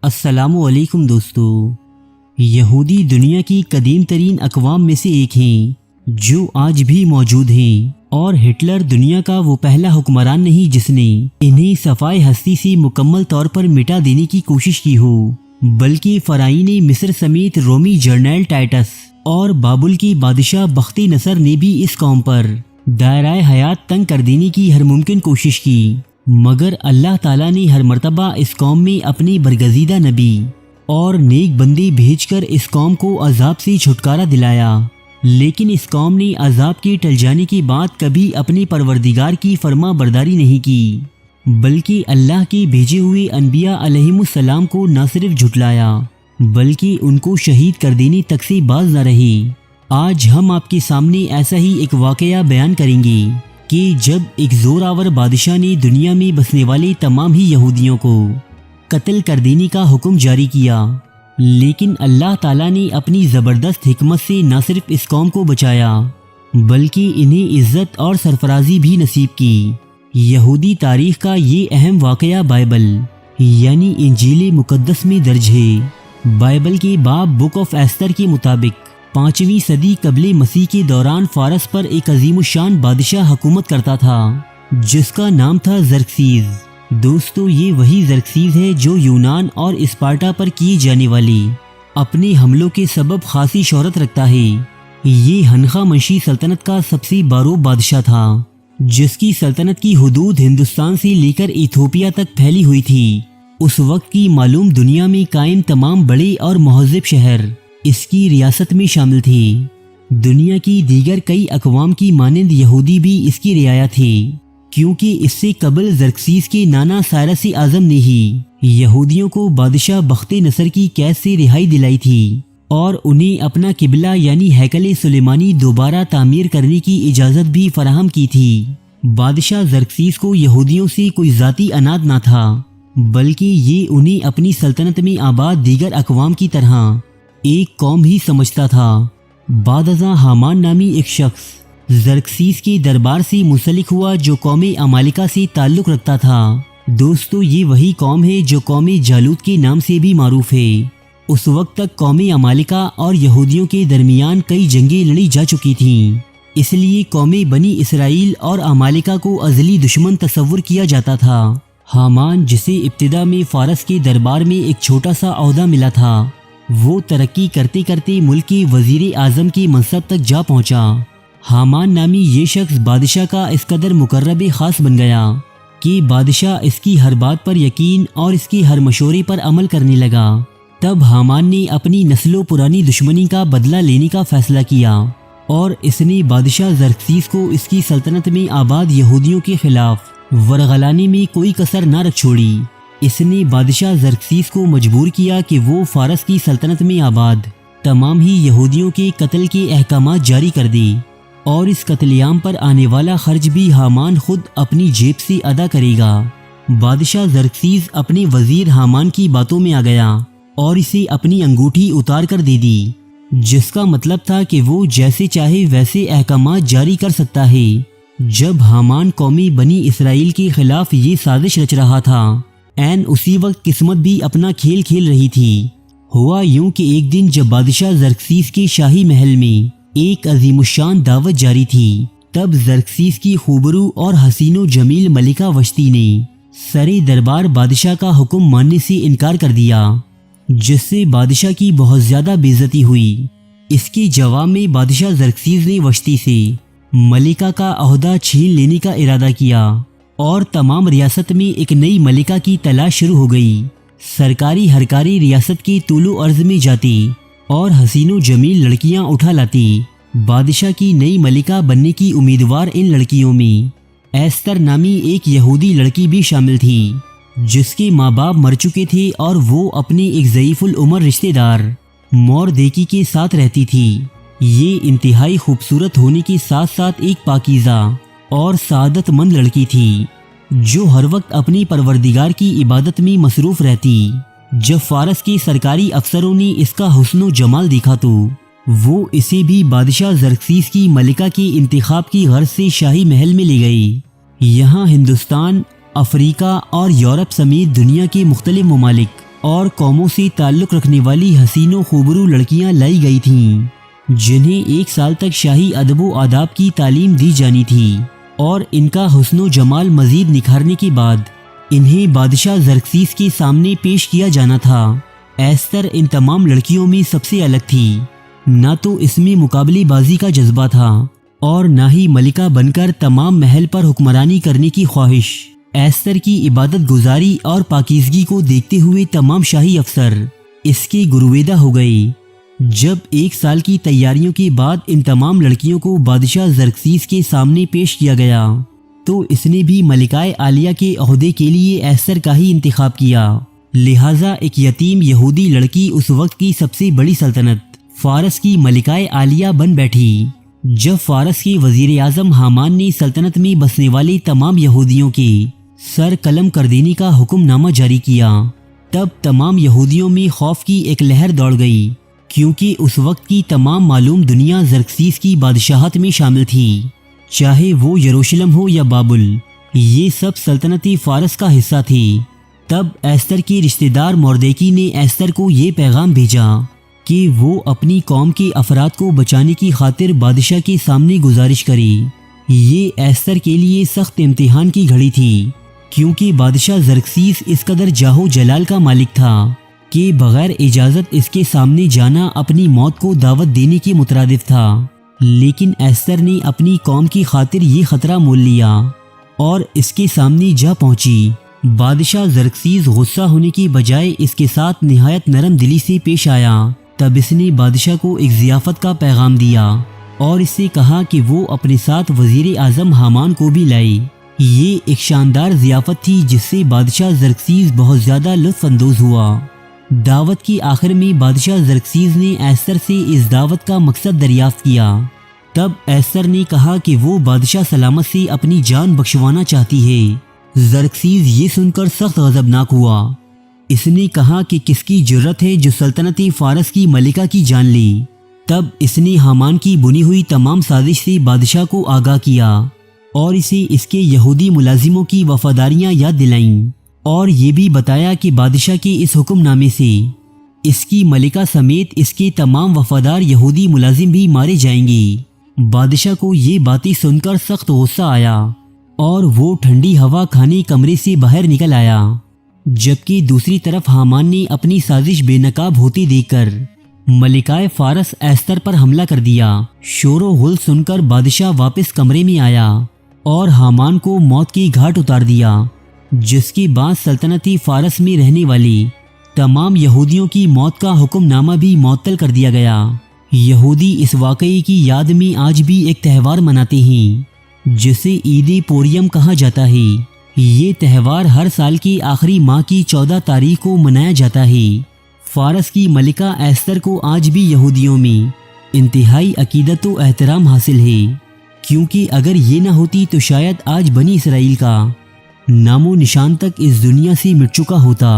السلام علیکم دوستو۔ یہودی دنیا کی قدیم ترین اقوام میں سے ایک ہیں جو آج بھی موجود ہیں، اور ہٹلر دنیا کا وہ پہلا حکمران نہیں جس نے انہیں صفائے ہستی سے مکمل طور پر مٹا دینے کی کوشش کی ہو، بلکہ فرعون مصر سمیت رومی جرنیل ٹائٹس اور بابل کی بادشاہ بختی نصر نے بھی اس قوم پر دائرہ حیات تنگ کر دینے کی ہر ممکن کوشش کی، مگر اللہ تعالیٰ نے ہر مرتبہ اس قوم میں اپنے برگزیدہ نبی اور نیک بندے بھیج کر اس قوم کو عذاب سے چھٹکارا دلایا، لیکن اس قوم نے عذاب کے ٹل جانے کے بعد کبھی اپنے پروردگار کی فرما برداری نہیں کی، بلکہ اللہ کے بھیجے ہوئے انبیاء علیہم السلام کو نہ صرف جھٹلایا بلکہ ان کو شہید کر دینے تک سے باز نہ رہی۔ آج ہم آپ کے سامنے ایسا ہی ایک واقعہ بیان کریں گے کہ جب ایک زوراور بادشاہ نے دنیا میں بسنے والے تمام ہی یہودیوں کو قتل کر دینے کا حکم جاری کیا، لیکن اللہ تعالیٰ نے اپنی زبردست حکمت سے نہ صرف اس قوم کو بچایا بلکہ انہیں عزت اور سرفرازی بھی نصیب کی۔ یہودی تاریخ کا یہ اہم واقعہ بائبل یعنی انجیل مقدس میں درج ہے۔ بائبل کے باب بک آف ایستر کے مطابق 5ویں صدی قبل مسیح کے دوران فارس پر ایک عظیم الشان بادشاہ حکومت کرتا تھا جس کا نام تھا زرکسیز۔ دوستو، یہ وہی زرکسیز ہے جو یونان اور اسپارٹا پر کیے جانے والی اپنے حملوں کے سبب خاصی شہرت رکھتا ہے۔ یہ ہنخا منشی سلطنت کا سب سے باروب بادشاہ تھا جس کی سلطنت کی حدود ہندوستان سے لے کر ایتھوپیا تک پھیلی ہوئی تھی۔ اس وقت کی معلوم دنیا میں قائم تمام بڑے اور مہذب شہر اس کی ریاست میں شامل تھے۔ دنیا کی دیگر کئی اقوام کی مانند یہودی بھی اس کی رعایا تھے، کیونکہ اس سے قبل زرکسیس کے نانا سائرس اعظم نے ہی یہودیوں کو بادشاہ بخت نصر کی قید سے رہائی دلائی تھی اور انہیں اپنا قبلہ یعنی ہیکل سلیمانی دوبارہ تعمیر کرنے کی اجازت بھی فراہم کی تھی۔ بادشاہ زرکسیس کو یہودیوں سے کوئی ذاتی عناد نہ تھا، بلکہ یہ انہیں اپنی سلطنت میں آباد دیگر اقوام کی طرح ایک قوم ہی سمجھتا تھا۔ بعد ازاں حامان نامی ایک شخص زرکسیس کے دربار سے منسلک ہوا جو قوم عمالقہ سے تعلق رکھتا تھا۔ دوستو، یہ وہی قوم ہے جو قوم جالوت کے نام سے بھی معروف ہے۔ اس وقت تک قوم عمالقہ اور یہودیوں کے درمیان کئی جنگیں لڑی جا چکی تھیں، اس لیے قوم بنی اسرائیل اور عمالقہ کو ازلی دشمن تصور کیا جاتا تھا۔ حامان، جسے ابتدا میں فارس کے دربار میں ایک چھوٹا سا عہدہ ملا تھا، وہ ترقی کرتے کرتے ملک کے وزیر اعظم کے منصب تک جا پہنچا۔ حامان نامی یہ شخص بادشاہ کا اس قدر مقرب خاص بن گیا کہ بادشاہ اس کی ہر بات پر یقین اور اس کے ہر مشورے پر عمل کرنے لگا۔ تب حامان نے اپنی نسل و پرانی دشمنی کا بدلہ لینے کا فیصلہ کیا اور اس نے بادشاہ زرکسیس کو اس کی سلطنت میں آباد یہودیوں کے خلاف ورغلانے میں کوئی کسر نہ رکھ چھوڑی۔ اس نے بادشاہ زرکسیس کو مجبور کیا کہ وہ فارس کی سلطنت میں آباد تمام ہی یہودیوں کے قتل کے احکامات جاری کر دے، اور اس قتل عام پر آنے والا خرچ بھی حامان خود اپنی جیب سے ادا کرے گا۔ بادشاہ زرکسیس اپنے وزیر حامان کی باتوں میں آ گیا اور اسے اپنی انگوٹھی اتار کر دے دی، جس کا مطلب تھا کہ وہ جیسے چاہے ویسے احکامات جاری کر سکتا ہے۔ جب حامان قومی بنی اسرائیل کے خلاف یہ سازش رچ رہا تھا، عین اسی وقت قسمت بھی اپنا کھیل کھیل رہی تھی۔ ہوا یوں کہ ایک دن جب بادشاہ زرکسیس کے شاہی محل میں ایک عظیم الشان دعوت جاری تھی، تب زرکسیس کی خوبرو اور حسین و جمیل ملکہ وشتی نے سرے دربار بادشاہ کا حکم ماننے سے انکار کر دیا، جس سے بادشاہ کی بہت زیادہ بے عزتی ہوئی۔ اس کے جواب میں بادشاہ زرکسیس نے وشتی سے ملکہ کا عہدہ چھین لینے کا ارادہ کیا اور تمام ریاست میں ایک نئی ملکہ کی تلاش شروع ہو گئی۔ سرکاری ہرکاری ریاست کے طول و عرض میں جاتی اور حسین و جمیل لڑکیاں اٹھا لاتی۔ بادشاہ کی نئی ملکہ بننے کی امیدوار ان لڑکیوں میں ایستر نامی ایک یہودی لڑکی بھی شامل تھی جس کے ماں باپ مر چکے تھے اور وہ اپنے ایک ضعیف العمر رشتہ دار موردیکی کے ساتھ رہتی تھی۔ یہ انتہائی خوبصورت ہونے کے ساتھ ساتھ ایک پاکیزہ اور سعادت مند لڑکی تھی جو ہر وقت اپنی پروردگار کی عبادت میں مصروف رہتی۔ جب فارس کے سرکاری افسروں نے اس کا حسن و جمال دیکھا تو وہ اسے بھی بادشاہ زرکسیس کی ملکہ کے انتخاب کی غرض سے شاہی محل میں لے گئی۔ یہاں ہندوستان، افریقہ اور یورپ سمیت دنیا کے مختلف ممالک اور قوموں سے تعلق رکھنے والی حسین و خوبرو لڑکیاں لائی گئی تھیں، جنہیں 1 سال تک شاہی ادب و آداب کی تعلیم دی جانی تھی، اور ان کا حسن و جمال مزید نکھارنے کے بعد انہیں بادشاہ زرکسیس کے سامنے پیش کیا جانا تھا۔ ایستر ان تمام لڑکیوں میں سب سے الگ تھی، نہ تو اس میں مقابلے بازی کا جذبہ تھا اور نہ ہی ملکہ بن کر تمام محل پر حکمرانی کرنے کی خواہش۔ ایستر کی عبادت گزاری اور پاکیزگی کو دیکھتے ہوئے تمام شاہی افسر اس کے گرویدہ ہو گئے۔ جب 1 سال کی تیاریوں کے بعد ان تمام لڑکیوں کو بادشاہ زرکسیس کے سامنے پیش کیا گیا تو اس نے بھی ملکہ عالیہ کے عہدے کے لیے ایستر کا ہی انتخاب کیا۔ لہٰذا ایک یتیم یہودی لڑکی اس وقت کی سب سے بڑی سلطنت فارس کی ملکہ عالیہ بن بیٹھی۔ جب فارس کے وزیر اعظم حامان نے سلطنت میں بسنے والے تمام یہودیوں کے سر قلم کر دینے کا حکم نامہ جاری کیا، تب تمام یہودیوں میں خوف کی ایک لہر دوڑ گئی، کیونکہ اس وقت کی تمام معلوم دنیا زرکسیس کی بادشاہت میں شامل تھی، چاہے وہ یروشلم ہو یا بابل، یہ سب سلطنتی فارس کا حصہ تھی۔ تب ایستر کے رشتہ دار موردیکی نے ایستر کو یہ پیغام بھیجا کہ وہ اپنی قوم کے افراد کو بچانے کی خاطر بادشاہ کے سامنے گزارش کرے۔ یہ ایستر کے لیے سخت امتحان کی گھڑی تھی، کیونکہ بادشاہ زرکسیس اس قدر جاہو جلال کا مالک تھا کہ بغیر اجازت اس کے سامنے جانا اپنی موت کو دعوت دینے کے مترادف تھا۔ لیکن ایستر نے اپنی قوم کی خاطر یہ خطرہ مول لیا اور اس کے سامنے جا پہنچی۔ بادشاہ زرکسیس غصہ ہونے کی بجائے اس کے ساتھ نہایت نرم دلی سے پیش آیا۔ تب اس نے بادشاہ کو ایک ضیافت کا پیغام دیا اور اس سے کہا کہ وہ اپنے ساتھ وزیر اعظم حامان کو بھی لائے۔ یہ ایک شاندار ضیافت تھی جس سے بادشاہ زرکسیس بہت زیادہ لطف اندوز ہوا۔ دعوت کی آخر میں بادشاہ زرکسیس نے ایستر سے اس دعوت کا مقصد دریافت کیا۔ تب ایستر نے کہا کہ وہ بادشاہ سلامت سے اپنی جان بخشوانا چاہتی ہے۔ زرکسیس یہ سن کر سخت غضبناک ہوا۔ اس نے کہا کہ کس کی جرت ہے جو سلطنتی فارس کی ملکہ کی جان لی۔ تب اس نے حامان کی بنی ہوئی تمام سازش سے بادشاہ کو آگاہ کیا اور اسے اس کے یہودی ملازموں کی وفاداریاں یاد دلائیں، اور یہ بھی بتایا کہ بادشاہ کے اس حکم نامے سے اس کی ملکہ سمیت اس کے تمام وفادار یہودی ملازم بھی مارے جائیں گے۔ بادشاہ کو یہ باتیں سن کر سخت غصہ آیا اور وہ ٹھنڈی ہوا کھانے کمرے سے باہر نکل آیا، جبکہ دوسری طرف حامان نے اپنی سازش بے نقاب ہوتی دیکھ کر ملکہ فارس ایستر پر حملہ کر دیا۔ شور و غل سن کر بادشاہ واپس کمرے میں آیا اور حامان کو موت کی گھاٹ اتار دیا، جس کے بعد سلطنتی فارس میں رہنے والی تمام یہودیوں کی موت کا حکم نامہ بھی معطل کر دیا گیا۔ یہودی اس واقعے کی یاد میں آج بھی ایک تہوار مناتے ہیں جسے عید پوریم کہا جاتا ہے۔ یہ تہوار ہر سال کی آخری ماہ کی 14 تاریخ کو منایا جاتا ہے۔ فارس کی ملکہ ایستر کو آج بھی یہودیوں میں انتہائی عقیدت و احترام حاصل ہے، کیونکہ اگر یہ نہ ہوتی تو شاید آج بنی اسرائیل کا نام و نشان تک اس دنیا سے مٹ چکا ہوتا۔